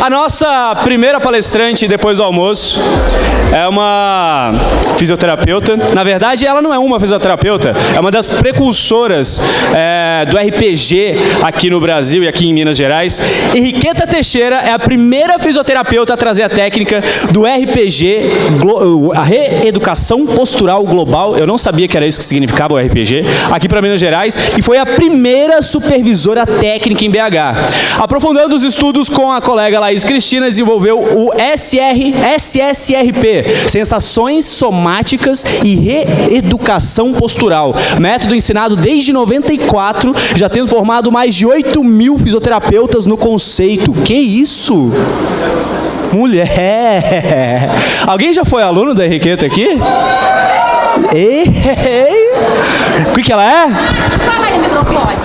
A nossa primeira palestrante depois do almoço é uma fisioterapeuta. Na verdade, ela não é uma fisioterapeuta, é uma das precursoras do RPG aqui no Brasil e aqui em Minas Gerais. Henriqueta Teixeira é a primeira fisioterapeuta a trazer a técnica do RPG, a reeducação postural global. Eu não sabia que era isso que significava o RPG, aqui para Minas Gerais, e foi a primeira supervisora técnica em BH. Aprofundando os estudos com a colega Laís Cristina, desenvolveu o SSRP, Sensações Somáticas e Reeducação Postural, método ensinado desde 94, já tendo formado mais de 8.000 fisioterapeutas no conceito. Que isso? Mulher! Alguém já foi aluno da Henriqueta aqui? Ei! O que ela é? Fala aí no microfone.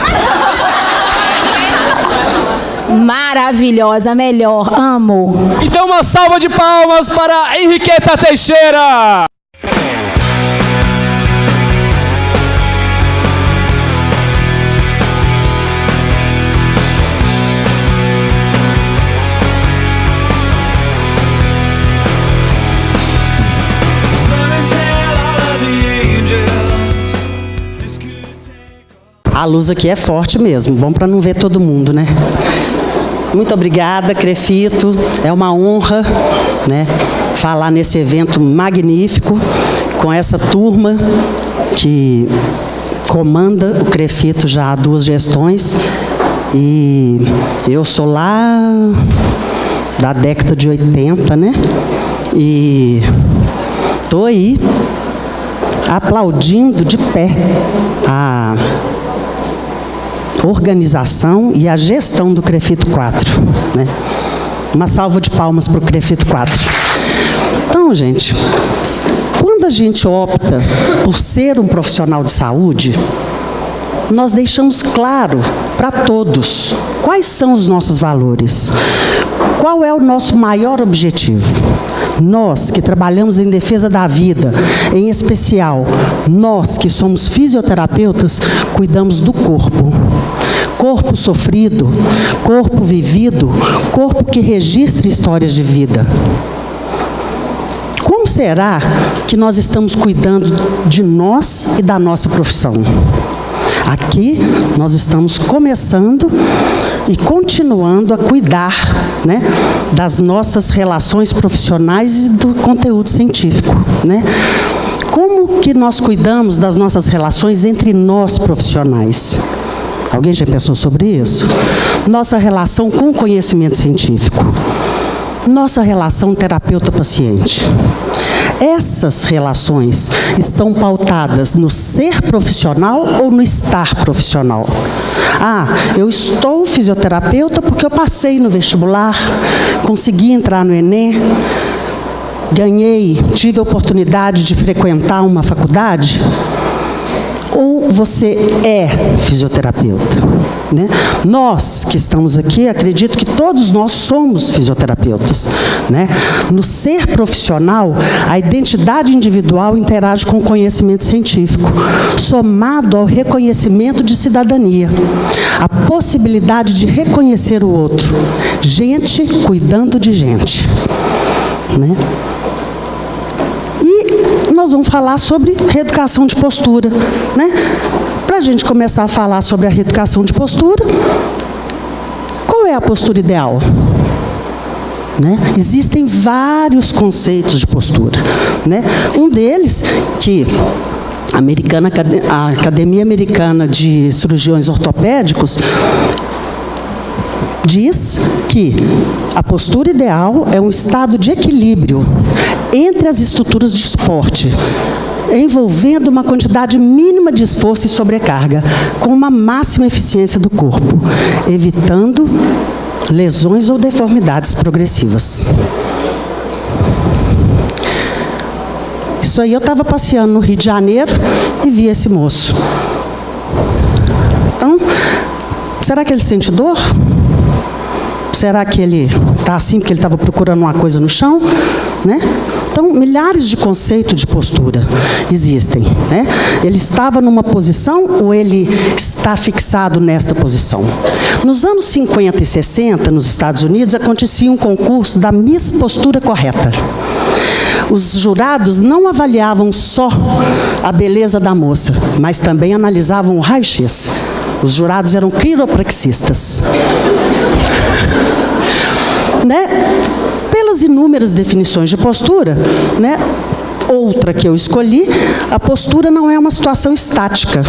Maravilhosa, melhor, amo. Então uma salva de palmas para Henriqueta Teixeira! A luz aqui é forte mesmo, bom para não ver todo mundo, né? Muito obrigada, Crefito. É uma honra, né, falar nesse evento magnífico com essa turma que comanda o Crefito já há 2 gestões. E eu sou lá da década de 80, né? E estou aí aplaudindo de pé a organização e a gestão do Crefito 4, né? Uma salva de palmas para o Crefito 4. Então, gente, quando a gente opta por ser um profissional de saúde, nós deixamos claro para todos quais são os nossos valores, qual é o nosso maior objetivo. Nós que trabalhamos em defesa da vida, em especial, nós que somos fisioterapeutas, cuidamos do corpo. Corpo sofrido, corpo vivido, corpo que registra histórias de vida. Como será que nós estamos cuidando de nós e da nossa profissão? Aqui nós estamos começando e continuando a cuidar, né, das nossas relações profissionais e do conteúdo científico, né? Como que nós cuidamos das nossas relações entre nós profissionais? Alguém já pensou sobre isso? Nossa relação com o conhecimento científico. Nossa relação terapeuta-paciente. Essas relações estão pautadas no ser profissional ou no estar profissional? Ah, eu estou fisioterapeuta porque eu passei no vestibular, consegui entrar no Enem, tive a oportunidade de frequentar uma faculdade? Ou você é fisioterapeuta, né? Nós que estamos aqui, acredito que todos nós somos fisioterapeutas, né? No ser profissional, a identidade individual interage com o conhecimento científico, somado ao reconhecimento de cidadania, a possibilidade de reconhecer o outro, gente cuidando de gente, né? Nós vamos falar sobre reeducação de postura, né? Para a gente começar a falar sobre a reeducação de postura, qual é a postura ideal? Né? Existem vários conceitos de postura, né? Um deles, que a Academia Americana de Cirurgiões Ortopédicos diz que a postura ideal é um estado de equilíbrio entre as estruturas de suporte, envolvendo uma quantidade mínima de esforço e sobrecarga, com uma máxima eficiência do corpo, evitando lesões ou deformidades progressivas. Isso aí eu estava passeando no Rio de Janeiro e vi esse moço. Então, será que ele sente dor? Será que ele está assim porque ele estava procurando uma coisa no chão, né? Então, milhares de conceitos de postura existem, né? Ele estava numa posição ou ele está fixado nesta posição? Nos anos 50 e 60, nos Estados Unidos, acontecia um concurso da Miss Postura Correta. Os jurados não avaliavam só a beleza da moça, mas também analisavam o raio-x. Os jurados eram quiropraxistas. Né? Pelas inúmeras definições de postura, né? Outra que eu escolhi, a postura não é uma situação estática,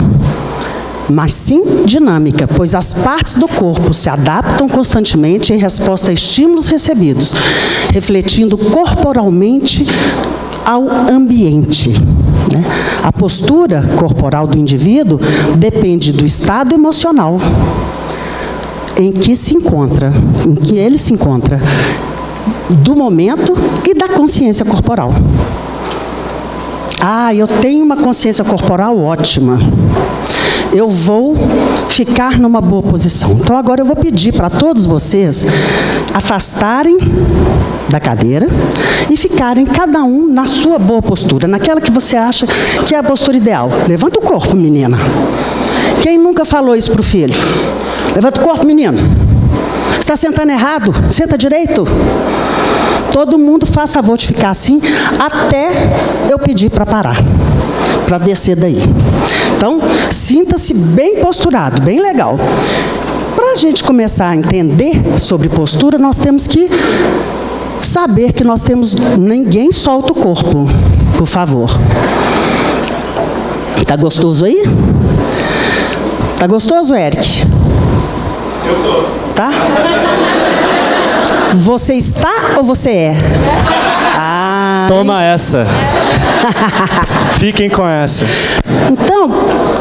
mas sim dinâmica, pois as partes do corpo se adaptam constantemente em resposta a estímulos recebidos, refletindo corporalmente ao ambiente. Né? A postura corporal do indivíduo depende do estado emocional em que ele se encontra, do momento e da consciência corporal. Eu tenho uma consciência corporal ótima. Eu vou ficar numa boa posição. Então, agora eu vou pedir para todos vocês afastarem da cadeira e ficarem cada um na sua boa postura, naquela que você acha que é a postura ideal. Levanta o corpo, menina. Quem nunca falou isso para o filho? Levanta o corpo, menino. Você está sentando errado, senta direito. Todo mundo faz favor de ficar assim, até eu pedir para parar, para descer daí. Então, sinta-se bem posturado, bem legal. Para a gente começar a entender sobre postura, nós temos que saber que nós temos... Ninguém solta o corpo, por favor. Tá gostoso aí? Tá gostoso, Eric? Eu tô. Tá? Você está ou você é? Toma essa. Fiquem com essa. Então,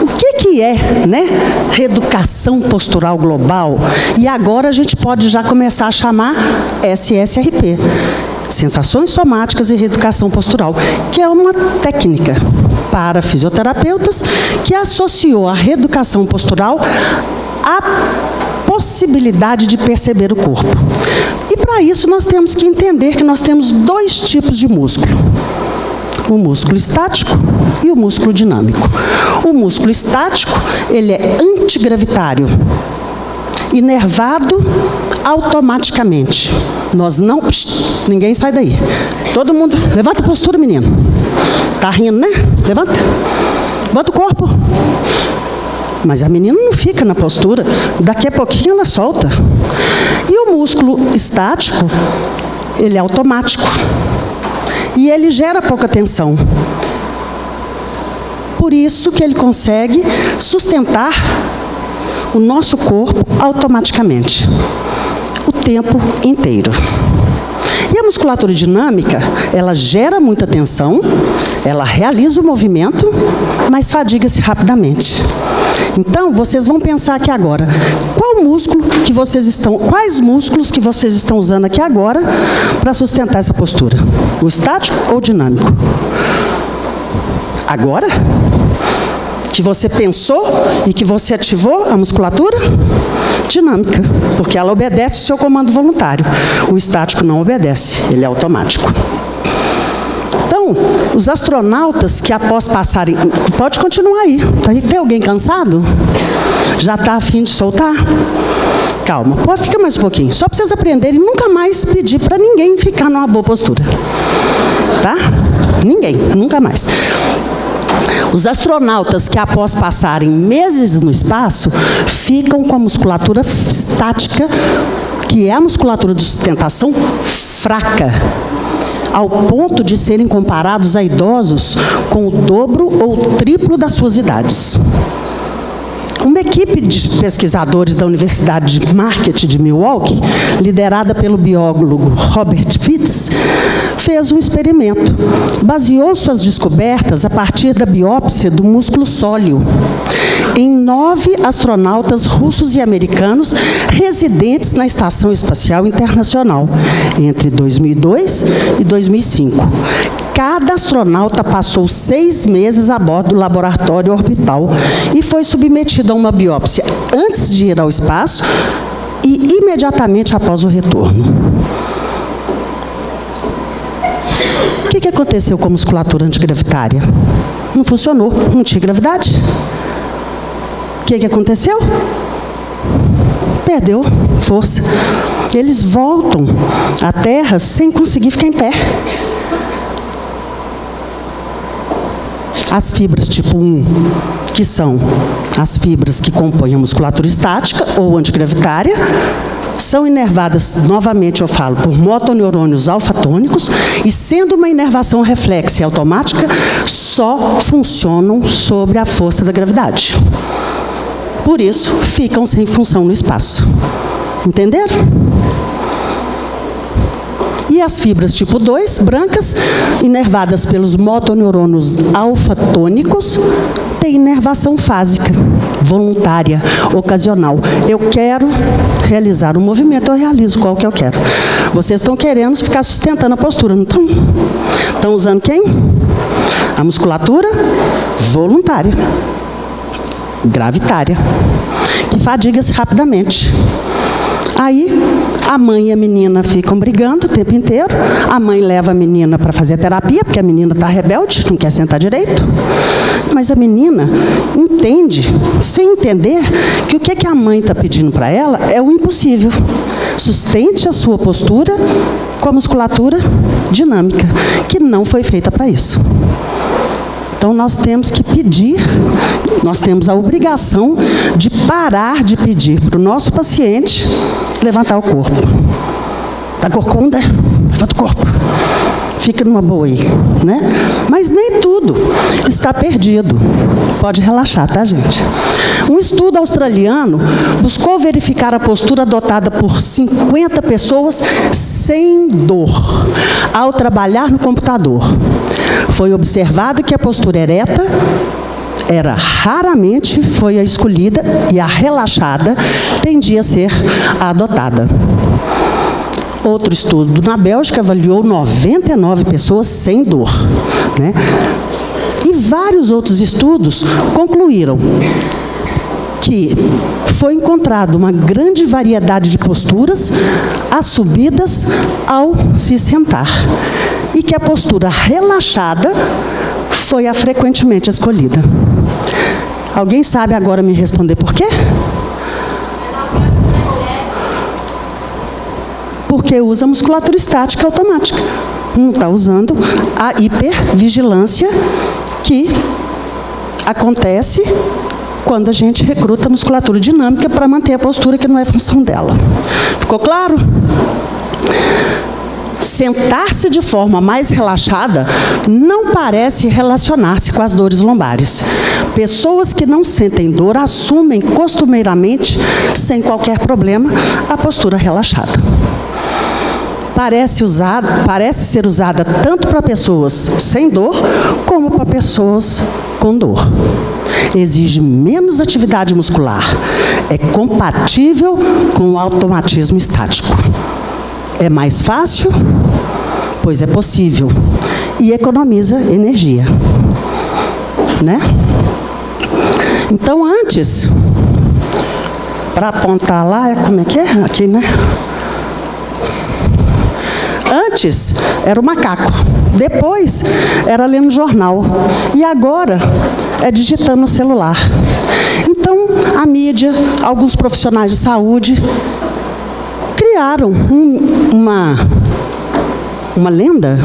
o que é, né? Reeducação postural global? E agora a gente pode já começar a chamar SSRP. Sensações somáticas e reeducação postural, que é uma técnica para fisioterapeutas que associou a reeducação postural à possibilidade de perceber o corpo. E para isso nós temos que entender que nós temos dois tipos de músculo. O músculo estático e o músculo dinâmico. O músculo estático, ele é antigravitário, inervado automaticamente. Nós não... Ninguém sai daí. Todo mundo... Levanta a postura, menino. Tá rindo, né? Levanta. Levanta o corpo. Mas a menina não fica na postura. Daqui a pouquinho ela solta. E o músculo estático, ele é automático. E ele gera pouca tensão. Por isso que ele consegue sustentar o nosso corpo automaticamente, o tempo inteiro. E a musculatura dinâmica, ela gera muita tensão, ela realiza o movimento, mas fadiga-se rapidamente. Então, vocês vão pensar aqui agora, quais músculos que vocês estão usando aqui agora para sustentar essa postura? O estático ou o dinâmico? Agora? Que você pensou e que você ativou a musculatura? Dinâmica, porque ela obedece o seu comando voluntário. O estático não obedece, ele é automático. Então, os astronautas que após passarem... Pode continuar aí. Tem alguém cansado? Já está a fim de soltar? Calma, pode ficar mais um pouquinho. Só para vocês aprenderem e nunca mais pedir para ninguém ficar numa boa postura. Tá? Ninguém, nunca mais. Os astronautas que após passarem meses no espaço, ficam com a musculatura estática, que é a musculatura de sustentação, fraca, ao ponto de serem comparados a idosos com o dobro ou o triplo das suas idades. Uma equipe de pesquisadores da Universidade de Marquette de Milwaukee, liderada pelo biólogo Robert Fitts, fez um experimento. Baseou suas descobertas a partir da biópsia do músculo sóleo em 9 astronautas russos e americanos residentes na Estação Espacial Internacional entre 2002 e 2005. Cada astronauta passou 6 meses a bordo do laboratório orbital e foi submetido a uma biópsia antes de ir ao espaço e imediatamente após o retorno. que aconteceu com a musculatura antigravitária? Não funcionou, não tinha gravidade. O que aconteceu? Perdeu força. Eles voltam à Terra sem conseguir ficar em pé. As fibras tipo 1, que são as fibras que compõem a musculatura estática ou antigravitária, são inervadas, novamente eu falo, por motoneurônios alfa-tônicos, e sendo uma inervação reflexa e automática, só funcionam sobre a força da gravidade. Por isso, ficam sem função no espaço. Entenderam? E as fibras tipo 2, brancas, inervadas pelos motoneurônios alfa-tônicos, têm inervação fásica, voluntária, ocasional. Eu quero realizar um movimento, eu realizo qual que eu quero. Vocês estão querendo ficar sustentando a postura, não estão? Estão usando quem? A musculatura voluntária, gravitária, que fadiga-se rapidamente. Aí, a mãe e a menina ficam brigando o tempo inteiro. A mãe leva a menina para fazer terapia, porque a menina está rebelde, não quer sentar direito. Mas a menina entende, sem entender, que o que a mãe está pedindo para ela é o impossível. Sustente a sua postura com a musculatura dinâmica, que não foi feita para isso. Então, nós temos que pedir, nós temos a obrigação de parar de pedir para o nosso paciente levantar o corpo. Está corcunda? Levanta o corpo. Fica numa boa aí, né? Mas nem tudo está perdido. Pode relaxar, tá, gente? Um estudo australiano buscou verificar a postura adotada por 50 pessoas sem dor ao trabalhar no computador. Foi observado que a postura ereta raramente foi a escolhida e a relaxada tendia a ser a adotada. Outro estudo na Bélgica avaliou 99 pessoas sem dor, né? E vários outros estudos concluíram que foi encontrada uma grande variedade de posturas assumidas ao se sentar e que a postura relaxada foi a frequentemente escolhida. Alguém sabe agora me responder por quê? Porque usa musculatura estática automática. Não está usando a hipervigilância que acontece quando a gente recruta a musculatura dinâmica para manter a postura que não é função dela. Ficou claro? Sentar-se de forma mais relaxada não parece relacionar-se com as dores lombares. Pessoas que não sentem dor assumem costumeiramente, sem qualquer problema, a postura relaxada. Parece ser usada tanto para pessoas sem dor, como para pessoas com dor. Exige menos atividade muscular. É compatível com o automatismo estático. É mais fácil, pois é possível. E economiza energia. Né? Então, antes, para apontar lá, como é que é? Aqui, né? Antes era o macaco, depois era lendo jornal e agora é digitando no celular. Então, a mídia, alguns profissionais de saúde criaram uma lenda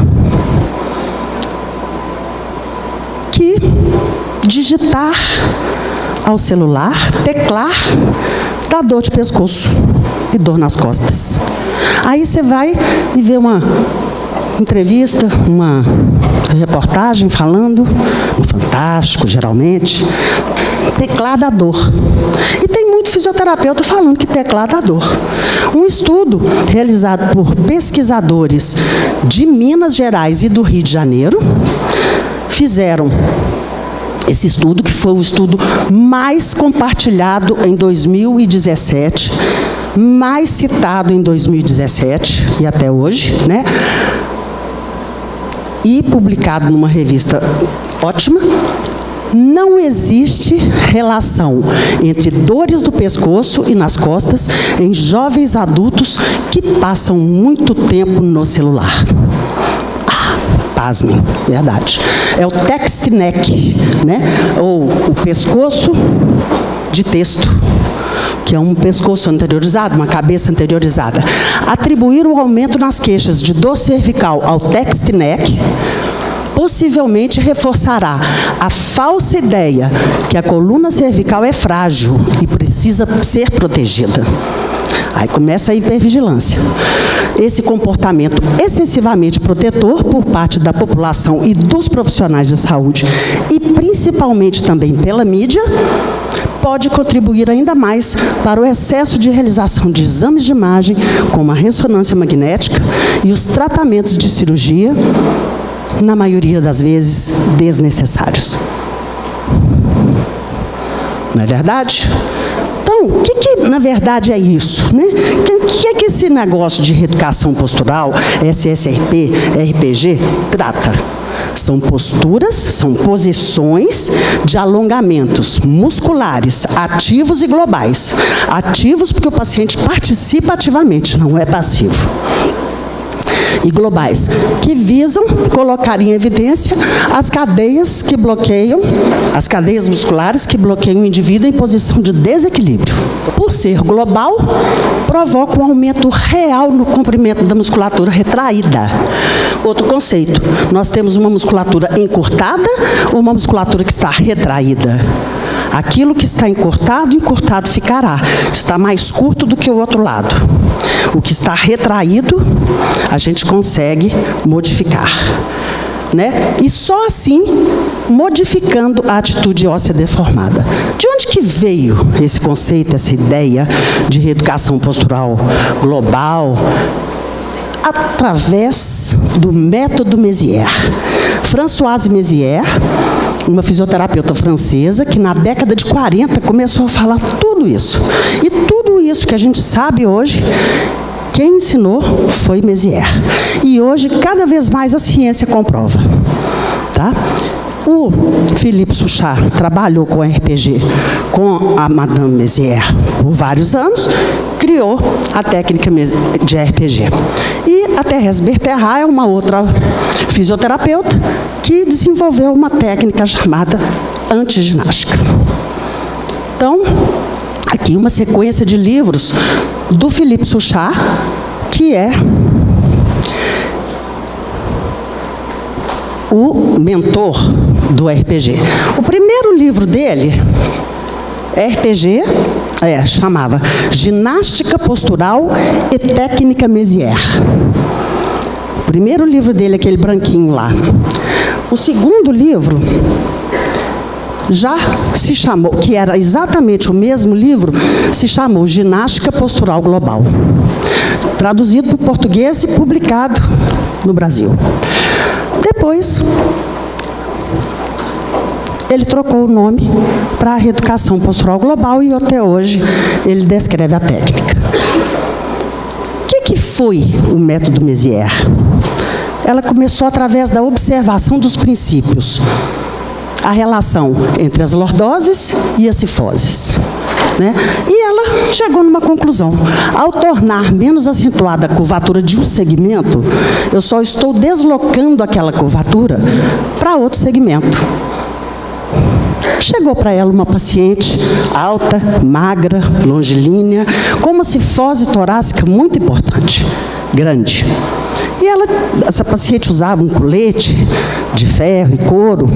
que digitar ao celular, teclar, dá dor de pescoço e dor nas costas. Aí você vai e vê uma entrevista, uma reportagem falando, no Fantástico, geralmente, teclar dá dor. E tem muito fisioterapeuta falando que teclar dá dor. Um estudo realizado por pesquisadores de Minas Gerais e do Rio de Janeiro fizeram esse estudo, que foi o estudo mais compartilhado em 2017, mais citado em 2017 e até hoje, né? E publicado numa revista ótima. Não existe relação entre dores do pescoço e nas costas em jovens adultos que passam muito tempo no celular. pasmem, verdade. É o text neck, né? Ou o pescoço de texto, que é um pescoço anteriorizado, uma cabeça anteriorizada. Atribuir o aumento nas queixas de dor cervical ao text neck possivelmente reforçará a falsa ideia que a coluna cervical é frágil e precisa ser protegida. Aí começa a hipervigilância. Esse comportamento excessivamente protetor por parte da população e dos profissionais de saúde, e principalmente também pela mídia, pode contribuir ainda mais para o excesso de realização de exames de imagem, como a ressonância magnética e os tratamentos de cirurgia, na maioria das vezes, desnecessários. Não é verdade? Então, o que na verdade é isso, né? O que é que esse negócio de reeducação postural, SSRP, RPG, trata? São posturas, são posições de alongamentos musculares, ativos e globais. Ativos porque o paciente participa ativamente, não é passivo. E globais, que visam colocar em evidência as cadeias que bloqueiam, as cadeias musculares que bloqueiam o indivíduo em posição de desequilíbrio. Por ser global, provoca um aumento real no comprimento da musculatura retraída. Outro conceito, nós temos uma musculatura encurtada ou uma musculatura que está retraída. Aquilo que está encurtado, encurtado ficará. Está mais curto do que o outro lado. O que está retraído, a gente consegue modificar, né? E só assim, modificando a atitude óssea deformada. De onde que veio esse conceito, essa ideia de reeducação postural global? Através do método Mézières. Françoise Mézières, uma fisioterapeuta francesa, que na década de 40 começou a falar tudo isso. E tudo isso que a gente sabe hoje, quem ensinou foi Mézières. E hoje, cada vez mais, a ciência comprova. Tá? O Philippe Souchard trabalhou com RPG, com a Madame Mézières por vários anos, criou a técnica de RPG. E a Thérèse Bertherat é uma outra fisioterapeuta que desenvolveu uma técnica chamada antiginástica. Então, aqui uma sequência de livros do Philippe Souchard, que é o mentor do RPG. O primeiro livro dele, RPG, chamava Ginástica Postural e Técnica Mézières. O primeiro livro dele, aquele branquinho lá. O segundo livro já se chamou, que era exatamente o mesmo livro, se chamou Ginástica Postural Global. Traduzido para o português e publicado no Brasil. Depois, ele trocou o nome para a Reeducação Postural Global e até hoje ele descreve a técnica. O que foi o método Mézières? Ela começou através da observação dos princípios. A relação entre as lordoses e as cifoses. Né? E ela chegou numa conclusão. Ao tornar menos acentuada a curvatura de um segmento, eu só estou deslocando aquela curvatura para outro segmento. Chegou para ela uma paciente alta, magra, longilínea, com uma cifose torácica muito importante, grande. E essa paciente usava um colete de ferro e couro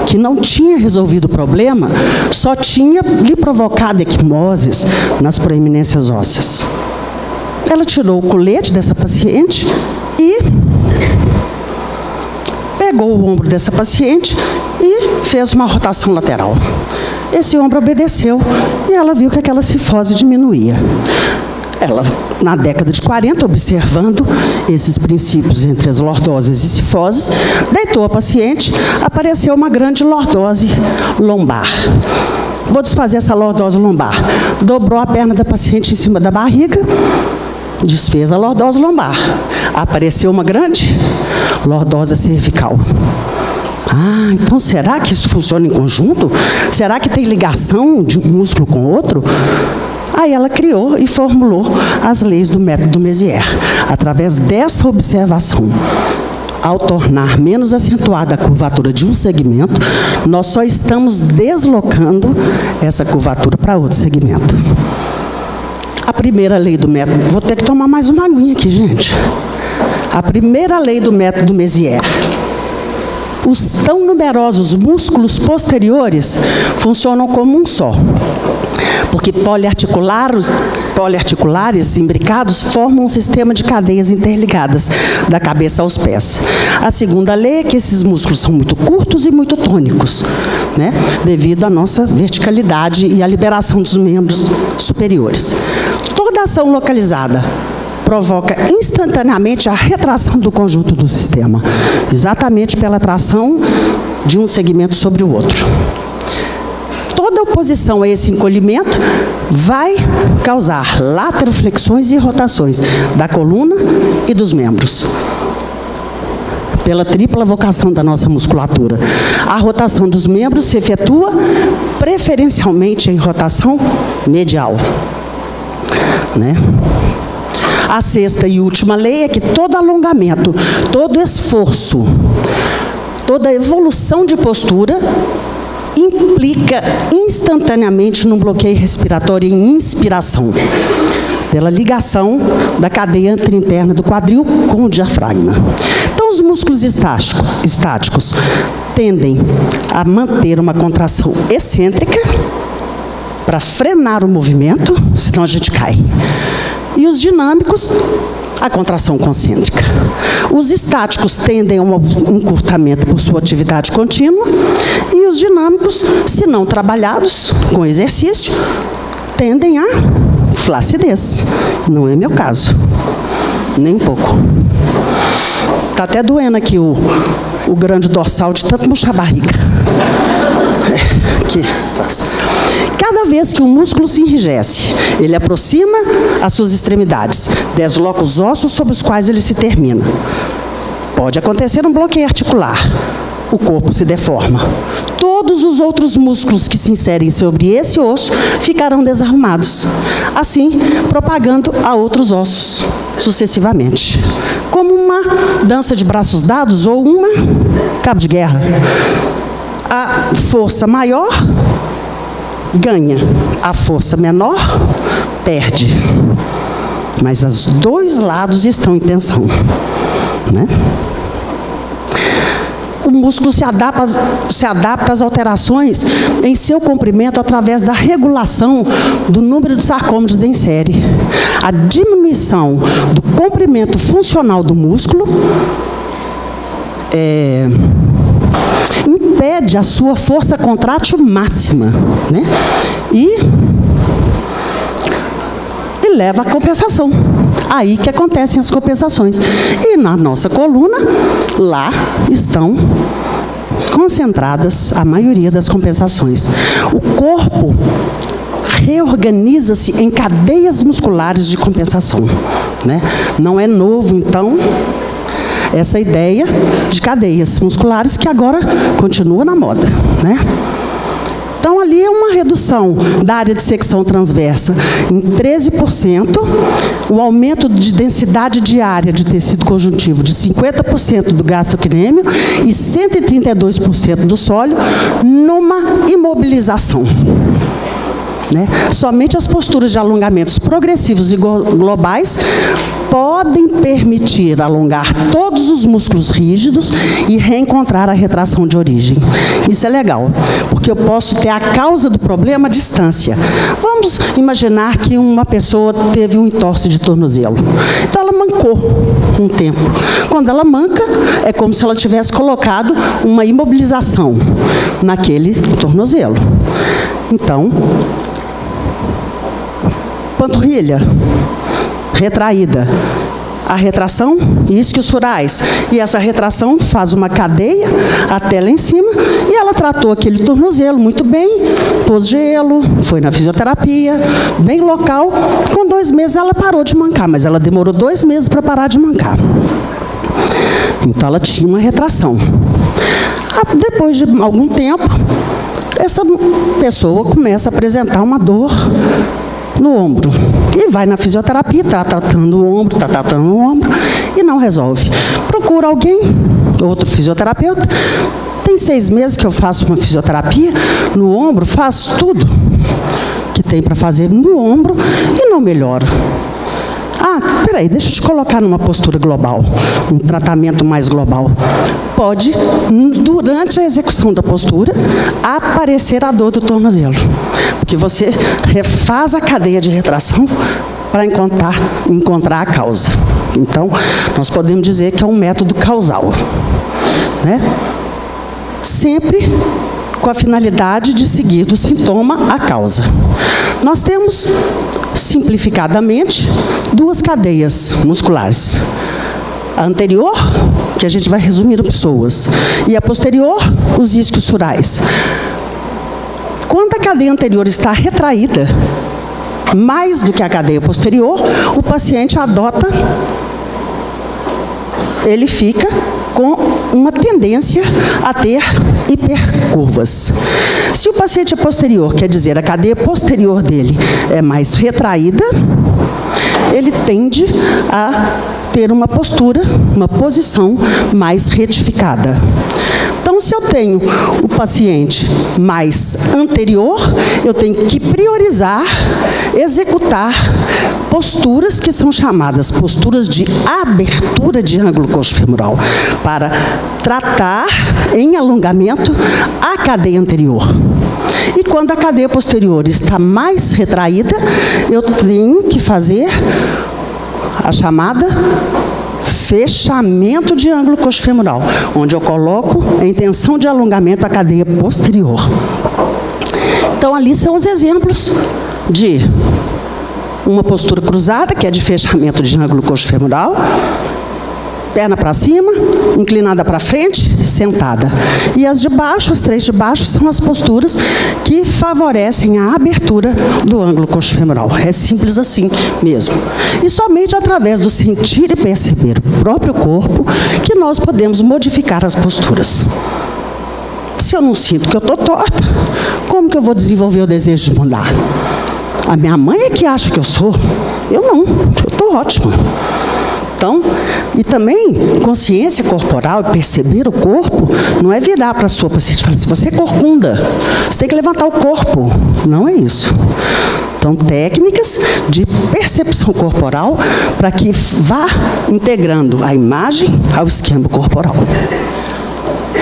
que não tinha resolvido o problema, só tinha lhe provocado equimoses nas proeminências ósseas. Ela tirou o colete dessa paciente e pegou o ombro dessa paciente e fez uma rotação lateral. Esse ombro obedeceu e ela viu que aquela cifose diminuía. Ela, na década de 40, observando esses princípios entre as lordoses e cifoses, deitou a paciente, apareceu uma grande lordose lombar. Vou desfazer essa lordose lombar. Dobrou a perna da paciente em cima da barriga, desfez a lordose lombar. Apareceu uma grande lordose cervical. Ah, então será que isso funciona em conjunto? Será que tem ligação de um músculo com o outro? Aí ela criou e formulou as leis do método Mézières, através dessa observação. ao tornar menos acentuada a curvatura de um segmento, nós só estamos deslocando essa curvatura para outro segmento. A primeira lei do método... Vou ter que tomar mais uma aguinha aqui, gente. A primeira lei do método Mézières. Os tão numerosos músculos posteriores funcionam como um só, porque poliarticulares imbricados formam um sistema de cadeias interligadas, da cabeça aos pés. A segunda lei é que esses músculos são muito curtos e muito tônicos, né, devido à nossa verticalidade e à liberação dos membros superiores. Toda ação localizada provoca instantaneamente a retração do conjunto do sistema, exatamente pela atração de um segmento sobre o outro. Toda oposição a esse encolhimento vai causar lateroflexões e rotações da coluna e dos membros, pela tripla vocação da nossa musculatura. A rotação dos membros se efetua preferencialmente em rotação medial, né? A sexta e última lei é que todo alongamento, todo esforço, toda evolução de postura implica instantaneamente num bloqueio respiratório em inspiração, pela ligação da cadeia interna do quadril com o diafragma. Então, os músculos estáticos tendem a manter uma contração excêntrica para frenar o movimento, senão a gente cai. E os dinâmicos, a contração concêntrica. Os estáticos tendem a um encurtamento por sua atividade contínua, e os dinâmicos, se não trabalhados com exercício, tendem a flacidez. Não é meu caso, nem um pouco. Está até doendo aqui o grande dorsal de tanto murchar a barriga. Aqui, atrás. Cada vez que o músculo se enrijece, ele aproxima as suas extremidades, desloca os ossos sobre os quais ele se termina. Pode acontecer um bloqueio articular. O corpo se deforma. Todos os outros músculos que se inserem sobre esse osso ficarão desarrumados, assim propagando a outros ossos, sucessivamente. Como uma dança de braços dados ou uma cabo de guerra. A força maior ganha, a força menor perde. Mas os dois lados estão em tensão, né? O músculo se adapta às alterações em seu comprimento através da regulação do número de sarcômeros em série. A diminuição do comprimento funcional do músculo impede a sua força contrátil máxima, né? E leva à compensação. Aí que acontecem as compensações. E na nossa coluna, lá estão concentradas a maioria das compensações. O corpo reorganiza-se em cadeias musculares de compensação, né? Não é novo, então, essa ideia de cadeias musculares que agora continua na moda, né? Então, ali é uma redução da área de secção transversa em 13%, o aumento de densidade diária de tecido conjuntivo de 50% do gastrocnêmio e 132% do sólio numa imobilização, né? Somente as posturas de alongamentos progressivos e globais podem permitir alongar todos os músculos rígidos e reencontrar a retração de origem. Isso é legal, porque eu posso ter a causa do problema à distância. Vamos imaginar que uma pessoa teve um entorse de tornozelo. Então, ela mancou um tempo. Quando ela manca, é como se ela tivesse colocado uma imobilização naquele tornozelo. Então, panturrilha retraída. A retração, isquiosurais. E essa retração faz uma cadeia até lá em cima, e ela tratou aquele tornozelo muito bem, pôs gelo, foi na fisioterapia, bem local. Com 2 meses ela parou de mancar, mas ela demorou 2 meses para parar de mancar. Então ela tinha uma retração. Depois de algum tempo, essa pessoa começa a apresentar uma dor no ombro. E vai na fisioterapia, está tratando o ombro, e não resolve. Procura alguém outro fisioterapeuta. Tem 6 meses que eu faço uma fisioterapia no ombro, faço tudo que tem para fazer no ombro e não melhoro. Ah, peraí, deixa eu te colocar numa postura global, um tratamento mais global. Pode, durante a execução da postura, aparecer a dor do tornozelo, porque você refaz a cadeia de retração para encontrar a causa. Então, nós podemos dizer que é um método causal, né? Sempre com a finalidade de seguir do sintoma à causa. Nós temos, simplificadamente, 2 cadeias musculares. A anterior, que a gente vai resumir em pessoas, e a posterior, os isquiosurais. Quando a cadeia anterior está retraída, mais do que a cadeia posterior, o paciente adota, ele fica com uma tendência a ter hipercurvas. Se o paciente é posterior, quer dizer, a cadeia posterior dele é mais retraída, ele tende a ter uma postura, uma posição mais retificada. Então, se eu tenho o paciente mais anterior, eu tenho que priorizar, executar posturas que são chamadas posturas de abertura de ângulo coxofemoral, para tratar em alongamento a cadeia anterior. E quando a cadeia posterior está mais retraída, eu tenho que fazer a chamada fechamento de ângulo coxofemoral, onde eu coloco a intenção de alongamento da cadeia posterior. Então, ali são os exemplos de uma postura cruzada, que é de fechamento de ângulo coxofemoral, perna para cima, inclinada para frente, sentada. E as de baixo, as 3 de baixo, são as posturas que favorecem a abertura do ângulo coxofemoral. É simples assim mesmo. E somente através do sentir e perceber o próprio corpo que nós podemos modificar as posturas. Se eu não sinto que eu estou torta, como que eu vou desenvolver o desejo de mudar? A minha mãe é que acha que eu sou. Eu não, eu estou ótima. Então, e também, consciência corporal, perceber o corpo, não é virar para a sua paciente e falar assim, você é corcunda, você tem que levantar o corpo. Não é isso. Então, técnicas de percepção corporal para que vá integrando a imagem ao esquema corporal.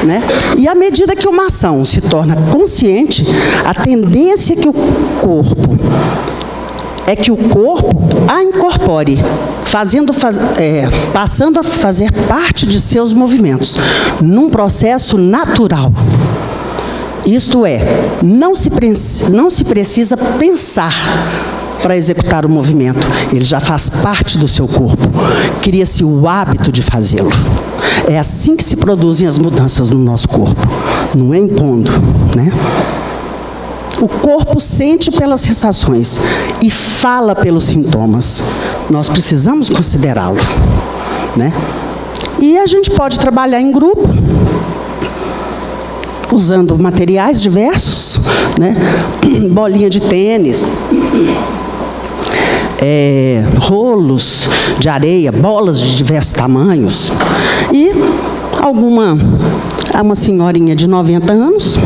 Né? E à medida que uma ação se torna consciente, a tendência que o corpo a incorpore, passando a fazer parte de seus movimentos, num processo natural. Isto é, não se precisa pensar para executar o movimento, ele já faz parte do seu corpo, cria-se o hábito de fazê-lo. É assim que se produzem as mudanças no nosso corpo, não é impondo, né? O corpo sente pelas sensações e fala pelos sintomas. Nós precisamos considerá-lo, né? E a gente pode trabalhar em grupo, usando materiais diversos, né? Bolinha de tênis, rolos de areia, bolas de diversos tamanhos. E uma senhorinha de 90 anos...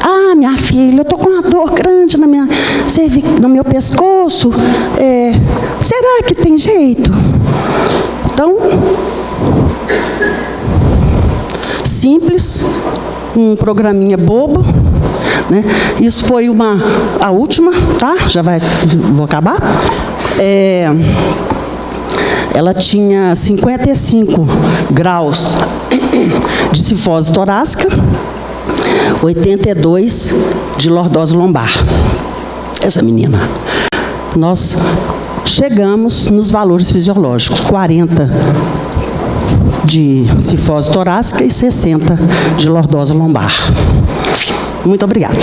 Ah, minha filha, eu estou com uma dor grande no meu pescoço. Será que tem jeito? Então, simples, um programinha bobo, né? Isso foi a última, tá? Vou acabar. Ela tinha 55 graus de cifose torácica, 82 de lordose lombar. Essa menina. Nós chegamos nos valores fisiológicos, 40 de cifose torácica e 60 de lordose lombar. Muito obrigada.